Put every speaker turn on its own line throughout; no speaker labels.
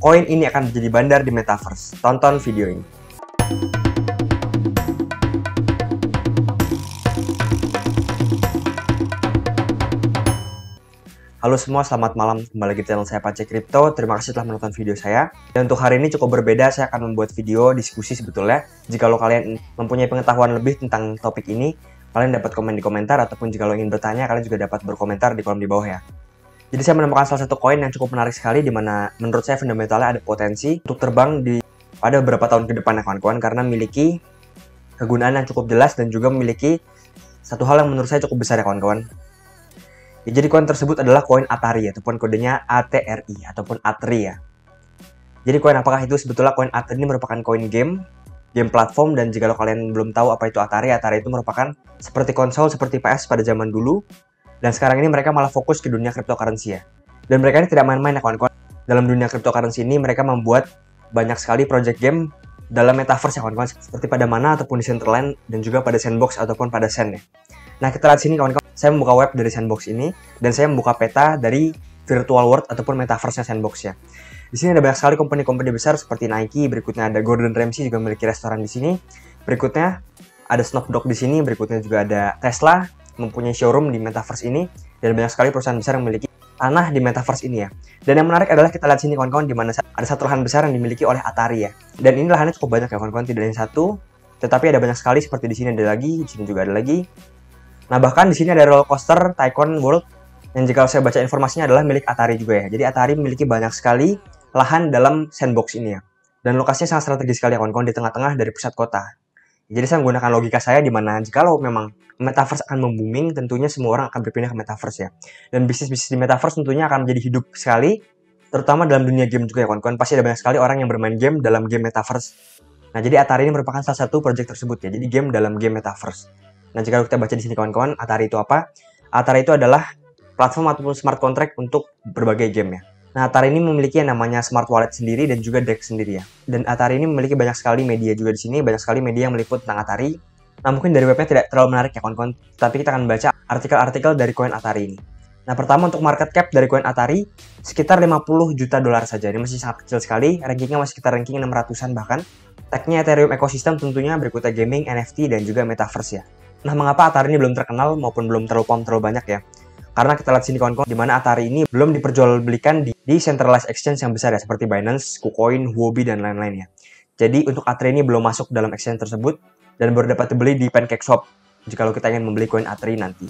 koin ini akan menjadi bandar di Metaverse. Tonton video ini. Halo semua, selamat malam. Kembali lagi di channel saya Pace Crypto. Terima kasih telah menonton video saya. Dan untuk hari ini cukup berbeda, saya akan membuat video diskusi sebetulnya. Jika kalian mempunyai pengetahuan lebih tentang topik ini, kalian dapat komen di komentar, ataupun jika ingin bertanya, kalian juga dapat berkomentar di kolom di bawah ya. Jadi saya menemukan salah satu koin yang cukup menarik sekali, di mana menurut saya fundamentalnya ada potensi untuk terbang pada beberapa tahun ke depan ya kawan-kawan, karena memiliki kegunaan yang cukup jelas dan juga memiliki satu hal yang menurut saya cukup besar ya kawan-kawan. Ya, jadi koin tersebut adalah koin Atari ataupun kodenya ATRI ataupun ATRI ya. Jadi koin apakah itu? Sebetulnya koin ATRI ini merupakan koin game platform, dan jika kalian belum tahu apa itu Atari itu merupakan seperti konsol seperti PS pada zaman dulu, dan sekarang ini mereka malah fokus ke dunia cryptocurrency ya. Dan mereka ini tidak main-main ya kawan-kawan. Dalam dunia cryptocurrency ini mereka membuat banyak sekali project game dalam metaverse ya kawan-kawan, seperti pada Mana ataupun di Decentraland, dan juga pada Sandbox ataupun pada Sand ya. Nah, kita lihat sini kawan-kawan, saya membuka web dari Sandbox ini, dan saya membuka peta dari virtual world ataupun metaverse-nya Sandbox ya. Di sini ada banyak sekali company-company besar seperti Nike, berikutnya ada Gordon Ramsay juga memiliki restoran di sini. Berikutnya ada Snoop Dogg di sini, berikutnya juga ada Tesla mempunyai showroom di metaverse ini, dan banyak sekali perusahaan besar yang memiliki tanah di metaverse ini ya. Dan yang menarik adalah kita lihat sini kawan-kawan, di mana ada satu lahan besar yang dimiliki oleh Atari ya. Dan ini lahannya cukup banyak ya kawan-kawan, tidak hanya satu, tetapi ada banyak sekali, seperti di sini ada lagi, di sini juga ada lagi. Nah, bahkan di sini ada roller coaster Tycoon World yang jika saya baca informasinya adalah milik Atari juga ya. Jadi Atari memiliki banyak sekali lahan dalam Sandbox ini ya. Dan lokasinya sangat strategis sekali ya kawan-kawan, di tengah-tengah dari pusat kota. Jadi saya menggunakan logika saya, di mana jikalau memang metaverse akan membooming, tentunya semua orang akan berpindah ke metaverse ya. Dan bisnis-bisnis di metaverse tentunya akan menjadi hidup sekali, terutama dalam dunia game juga ya kawan-kawan. Pasti ada banyak sekali orang yang bermain game dalam game metaverse. Nah, jadi Atari ini merupakan salah satu project tersebut ya. Jadi game dalam game metaverse. Nah, jika kita baca di sini kawan-kawan, Atari itu apa? Atari itu adalah platform ataupun smart contract untuk berbagai game ya. Nah, Atari ini memiliki yang namanya smart wallet sendiri dan juga DEX sendiri ya. Dan Atari ini memiliki banyak sekali media juga di sini, banyak sekali media yang meliput tentang Atari. Nah, mungkin dari webnya tidak terlalu menarik ya kawan-kawan, tapi kita akan baca artikel-artikel dari koin Atari ini. Nah, pertama untuk market cap dari koin Atari sekitar 50 juta dolar saja. Ini masih sangat kecil sekali, rankingnya masih sekitar ranking 600-an bahkan. Tagnya Ethereum Ecosystem tentunya, berikutnya gaming, NFT, dan juga metaverse ya. Nah, mengapa Atari ini belum terkenal maupun belum terlalu banyak ya? Karena kita lihat sini kawan-kawan, di mana Atari ini belum diperjualbelikan di centralized exchange yang besar ya, seperti Binance, KuCoin, Huobi, dan lain-lain ya. Jadi untuk Atari ini belum masuk dalam exchange tersebut, dan baru dapat dibeli di PancakeSwap jika kita ingin membeli koin Atari nanti.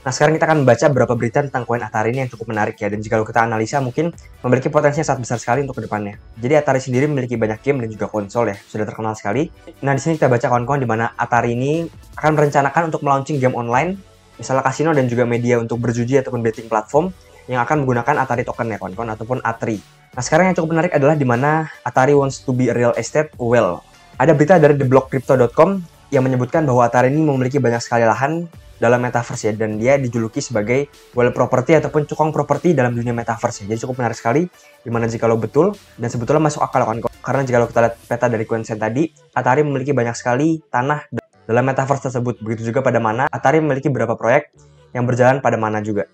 Nah, sekarang kita akan membaca beberapa berita tentang koin Atari ini yang cukup menarik ya, dan jika kita analisa mungkin memiliki potensi yang sangat besar sekali untuk kedepannya. Jadi Atari sendiri memiliki banyak game dan juga konsol ya, sudah terkenal sekali. Nah, di sini kita baca kawan-kawan, di mana Atari ini akan merencanakan untuk melaunching game online, misalnya kasino dan juga media untuk berjudi ataupun betting platform yang akan menggunakan Atari token ya kawan-kawan, ataupun ATRI. Nah, sekarang yang cukup menarik adalah di mana Atari wants to be a real estate well. Ada berita dari theblockcrypto.com yang menyebutkan bahwa Atari ini memiliki banyak sekali lahan dalam metaverse ya, dan dia dijuluki sebagai well property ataupun cukong properti dalam dunia metaverse ya. Jadi cukup menarik sekali, dimana jika betul dan sebetulnya masuk akal kan, karena jika kita lihat peta dari CoinSend tadi, Atari memiliki banyak sekali tanah dalam metaverse tersebut. Begitu juga pada Mana, Atari memiliki beberapa proyek yang berjalan pada Mana juga.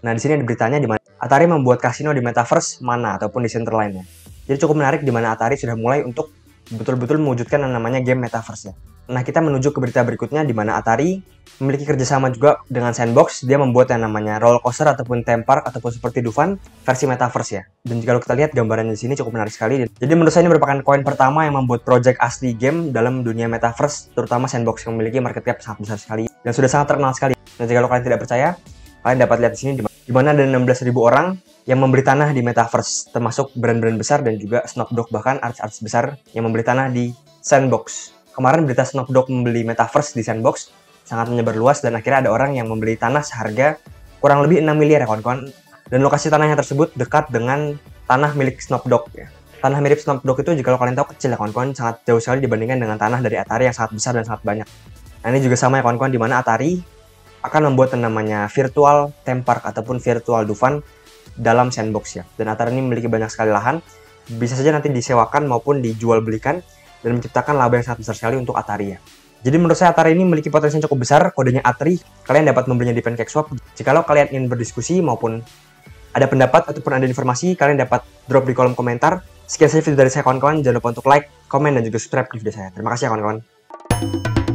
Nah, di sini ada beritanya di mana Atari membuat kasino di metaverse Mana ataupun di Decentraland ya. Jadi cukup menarik, di mana Atari sudah mulai untuk betul-betul mewujudkan yang namanya game metaverse ya. Nah, kita menuju ke berita berikutnya, di mana Atari memiliki kerjasama juga dengan Sandbox. Dia membuat yang namanya roller coaster ataupun theme park ataupun seperti Dufan versi metaverse ya. Dan jika kita lihat gambarannya di sini cukup menarik sekali. Jadi menurut saya ini merupakan koin pertama yang membuat project asli game dalam dunia metaverse, terutama Sandbox yang memiliki market cap sangat besar sekali dan sudah sangat terkenal sekali. Dan jika kalian tidak percaya, kalian dapat lihat di sini di mana ada 16.000 orang yang membeli tanah di metaverse, termasuk brand-brand besar dan juga Snoop Dogg, bahkan artis-artis besar yang membeli tanah di Sandbox. Kemarin berita Snoop Dogg membeli metaverse di Sandbox sangat menyebar luas, dan akhirnya ada orang yang membeli tanah seharga kurang lebih 6 miliar ya kawan-kawan. Dan lokasi tanahnya tersebut dekat dengan tanah milik Snoop Dogg ya. Tanah mirip Snoop Dogg itu jika kalian tahu kecil ya kawan-kawan, sangat jauh sekali dibandingkan dengan tanah dari Atari yang sangat besar dan sangat banyak. Nah, ini juga sama ya kawan-kawan, di mana Atari akan membuat yang namanya virtual theme park ataupun virtual Dufan dalam Sandbox ya. Dan Atari ini memiliki banyak sekali lahan, bisa saja nanti disewakan maupun dijual belikan, dan menciptakan laba yang sangat besar sekali untuk Atari ya. Jadi menurut saya Atari ini memiliki potensi yang cukup besar, kodenya ATRI. Kalian dapat membelinya di PancakeSwap. Jikalau kalian ingin berdiskusi maupun ada pendapat ataupun ada informasi, kalian dapat drop di kolom komentar. Sekian saja video dari saya kawan-kawan, jangan lupa untuk like, komen, dan juga subscribe di video saya. Terima kasih ya kawan-kawan.